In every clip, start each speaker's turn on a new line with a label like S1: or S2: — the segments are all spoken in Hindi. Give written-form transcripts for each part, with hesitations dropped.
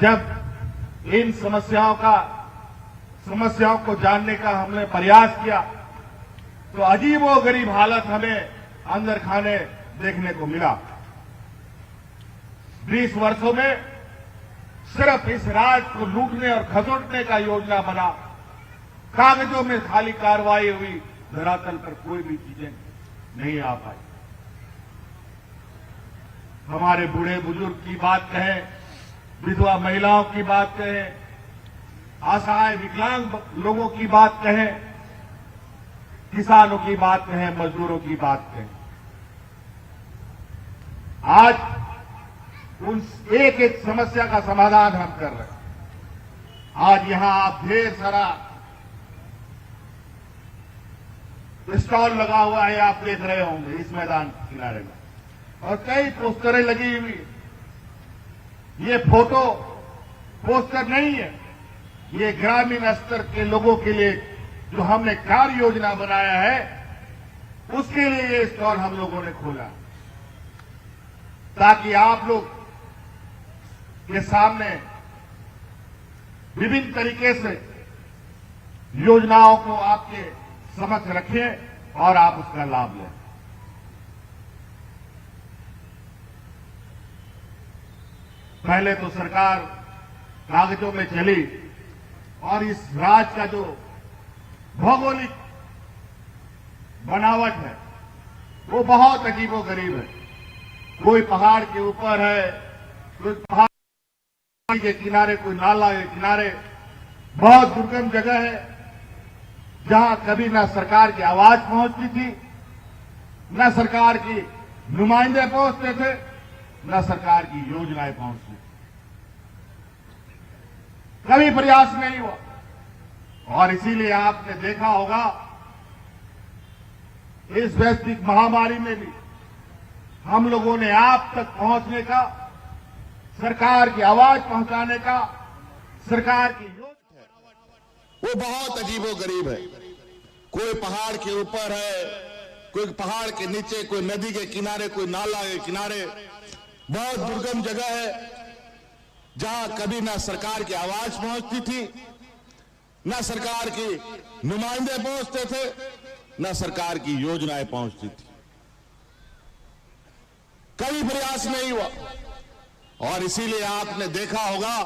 S1: जब इन समस्याओं को जानने का हमने प्रयास किया तो अजीबोगरीब हालत हमें अंदर खाने देखने को मिला। 20 वर्षों में सिर्फ इस राज्य को लूटने और खसोटने का योजना बना। कागजों में खाली कार्रवाई हुई, धरातल पर कोई भी चीजें नहीं आ पाई। हमारे बूढ़े बुजुर्ग की बात कहें, विधवा महिलाओं की बात कहें, असहाय विकलांग लोगों की बात कहें, किसानों की बात कहें, मजदूरों की बात कहें, आज उन एक एक समस्या का समाधान हम कर रहे हैं। आज यहां आप ढेर सारा स्टॉल लगा हुआ है, आप देख रहे होंगे इस मैदान के किनारे में, और कई पोस्टरें लगी हुई। ये फोटो पोस्टर नहीं है, ये ग्रामीण स्तर के लोगों के लिए जो हमने कार्य योजना बनाया है उसके लिए ये स्टॉल हम लोगों ने खोला, ताकि आप लोग के सामने विभिन्न तरीके से योजनाओं को आपके समक्ष रखें और आप उसका लाभ लें। पहले तो सरकार कागजों में चली और इस राज्य का जो भौगोलिक बनावट है वो बहुत अजीबोगरीब है। कोई पहाड़ के ऊपर है, कोई पहाड़ के किनारे, कोई नाला के किनारे, बहुत दुर्गम जगह है जहां कभी ना सरकार की आवाज पहुंचती थी, न सरकार की नुमाइंदे पहुंचते थे, न सरकार की योजनाएं पहुंचती थी। कभी प्रयास नहीं हुआ और इसीलिए आपने देखा होगा इस वैश्विक महामारी में भी हम लोगों ने आप तक पहुंचने का, सरकार की आवाज पहुंचाने का, सरकार की
S2: वो बहुत अजीबोगरीब है। कोई पहाड़ के ऊपर है, कोई पहाड़ के नीचे, कोई नदी के किनारे, कोई नाला के किनारे, बहुत दुर्गम जगह है जहां कभी ना सरकार की आवाज पहुंचती थी, ना सरकार की नुमाइंदे पहुंचते थे, ना सरकार की योजनाएं पहुंचती थी। कभी प्रयास नहीं हुआ और इसीलिए आपने देखा होगा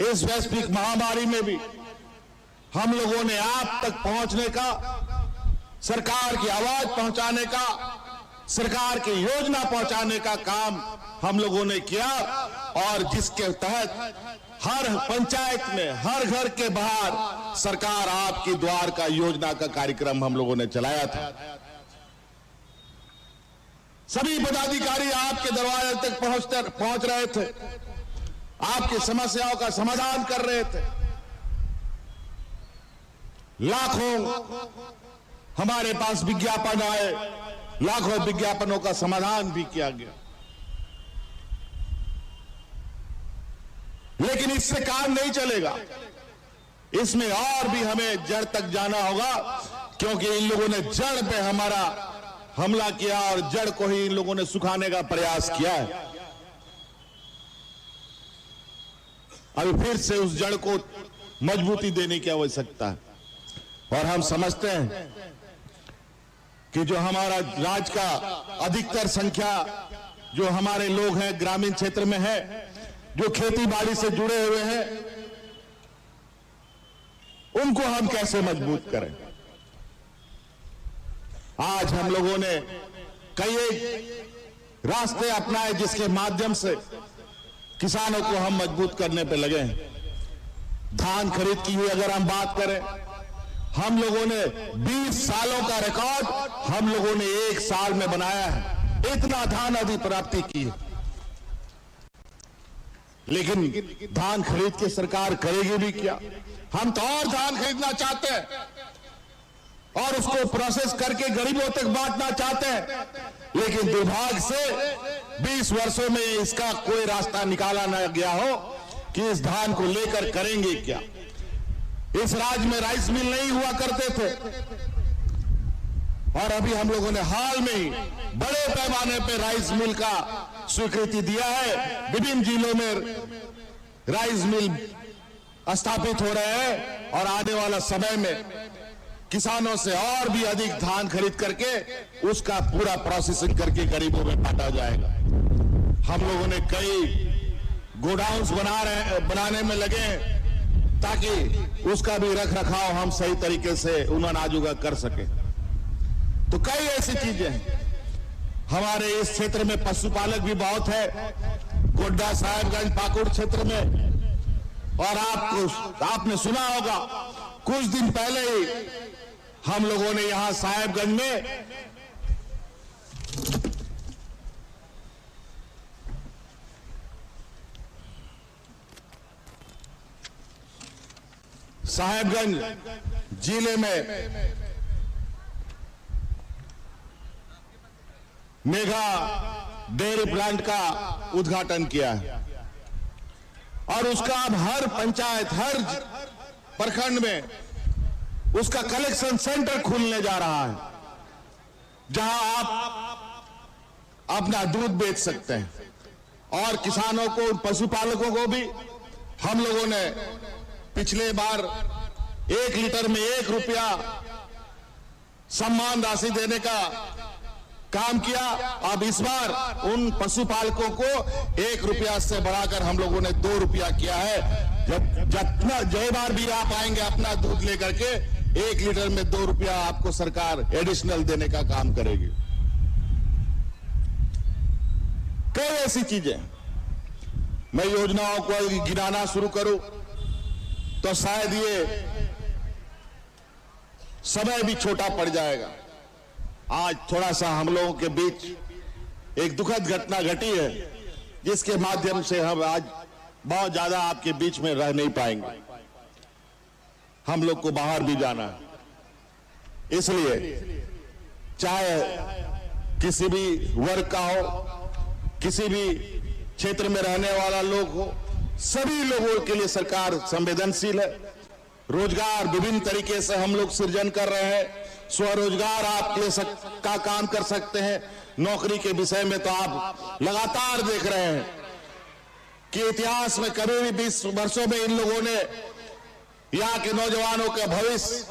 S2: इस वैश्विक महामारी में भी हम लोगों ने आप तक पहुंचने का, सरकार की आवाज पहुंचाने का, सरकार की योजना पहुंचाने का काम हम लोगों ने किया और जिसके तहत हर पंचायत में, हर घर के बाहर सरकार आपकी द्वार का योजना का कार्यक्रम हम लोगों ने चलाया था। सभी पदाधिकारी आपके दरवाजे तक पहुंच रहे थे, आपकी समस्याओं का समाधान कर रहे थे। लाखों हमारे पास विज्ञापन आए, लाखों विज्ञापनों का समाधान भी किया गया, लेकिन इससे काम नहीं चलेगा। इसमें और भी हमें जड़ तक जाना होगा, क्योंकि इन लोगों ने जड़ पे हमारा हमला किया और जड़ को ही इन लोगों ने सुखाने का प्रयास किया है। अभी फिर से उस जड़ को मजबूती देने की आवश्यकता है और हम समझते हैं कि जो हमारा राज्य का अधिकतर संख्या जो हमारे लोग हैं ग्रामीण क्षेत्र में है, जो खेती बाड़ी से जुड़े हुए हैं, उनको हम कैसे मजबूत करें। आज हम लोगों ने कई एक रास्ते अपनाए जिसके माध्यम से किसानों को हम मजबूत करने पे लगे हैं। धान खरीद की हुई अगर हम बात करें, हम लोगों ने 20 सालों का रिकॉर्ड हम लोगों ने 1 साल में बनाया है। इतना धान अधिप्राप्ति की है, लेकिन धान खरीद के सरकार करेगी भी क्या। हम तो और धान खरीदना चाहते हैं और उसको प्रोसेस करके गरीबों तक बांटना चाहते हैं, लेकिन दुर्भाग्य से 20 वर्षों में इसका कोई रास्ता निकाला न गया हो कि इस धान को लेकर करेंगे क्या। इस राज्य में राइस मिल नहीं हुआ करते थे और अभी हम लोगों ने हाल में ही बड़े पैमाने पर राइस मिल का स्वीकृति दिया है। विभिन्न जिलों में राइस मिल स्थापित हो रहे हैं और आने वाला समय में किसानों से और भी अधिक धान खरीद करके उसका पूरा प्रोसेसिंग करके गरीबों में बांटा जाएगा। हम लोगों ने कई गोडाउन्स बनाने में लगे हैं ताकि उसका भी रख रखाव हम सही तरीके से अनाजुगा कर सके। तो कई ऐसी चीजें हैं। हमारे इस क्षेत्र में पशुपालक भी बहुत है, गोड्डा साहेबगंज पाकुड़ क्षेत्र में। और आपने सुना होगा कुछ दिन पहले ही हम लोगों ने यहां साहेबगंज में जिले में मेगा डेयरी प्लांट का उद्घाटन किया है और उसका अब हर पंचायत, हर प्रखंड में उसका कलेक्शन सेंटर खुलने जा रहा है, जहां आप अपना दूध बेच सकते हैं। और किसानों को, पशुपालकों को भी हम लोगों ने पिछले बार 1 लीटर में 1 रुपया सम्मान राशि देने का काम किया। अब इस बार उन पशुपालकों को 1 रुपया से बढ़ाकर हम लोगों ने 2 रुपया किया है। जितना जो बार भी आप आएंगे अपना दूध लेकर के 1 लीटर में 2 रुपया आपको सरकार एडिशनल देने का काम करेगी। कई ऐसी चीजें, मैं योजनाओं को गिनाना शुरू करूं तो शायद ये समय भी छोटा पड़ जाएगा। आज थोड़ा सा हम लोगों के बीच एक दुखद घटना घटी है, जिसके माध्यम से हम आज बहुत ज्यादा आपके बीच में रह नहीं पाएंगे। हम लोग को बाहर भी जाना है, इसलिए चाहे किसी भी वर्ग का हो, किसी भी क्षेत्र में रहने वाला लोग हो, सभी लोगों के लिए सरकार संवेदनशील है। रोजगार विभिन्न तरीके से हम लोग सृजन कर रहे हैं। स्वरोजगार आप का काम कर सकते हैं। नौकरी के विषय में तो आप लगातार देख रहे हैं कि इतिहास में कभी भी 20 वर्षों में इन लोगों ने यहाँ के नौजवानों के भविष्य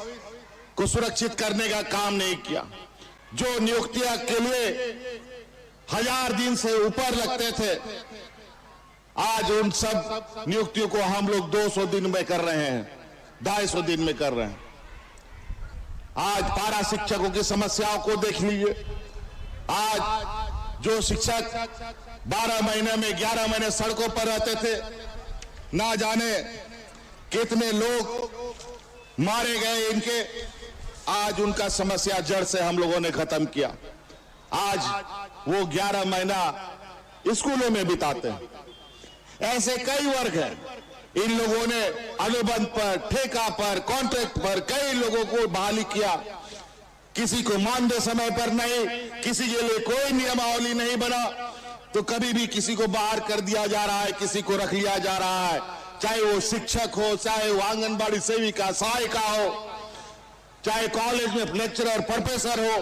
S2: को सुरक्षित करने का काम नहीं किया। जो नियुक्तियां के लिए 1000 दिन से ऊपर लगते थे, आज उन सब नियुक्तियों को हम लोग 200 दिन में कर रहे हैं, 250 दिन में कर रहे हैं। आज पारा शिक्षकों की समस्याओं को देख लीजिए। आज जो शिक्षक 12 महीने में 11 महीने सड़कों पर रहते थे, ना जाने कितने लोग मारे गए इनके, आज उनका समस्या जड़ से हम लोगों ने खत्म किया। आज वो 11 महीना स्कूलों में बिताते हैं। ऐसे कई वर्ग हैं, इन लोगों ने अनुबंध पर, ठेका पर, कॉन्ट्रैक्ट पर कई लोगों को बहाली किया। किसी को मानदेय समय पर नहीं, किसी के लिए कोई नियमावली नहीं बना, तो कभी भी किसी को बाहर कर दिया जा रहा है, किसी को रख लिया जा रहा है। चाहे वो शिक्षक हो, चाहे वो आंगनबाड़ी सेविका, सहायिका हो, चाहे कॉलेज में लेक्चरर, प्रोफेसर हो,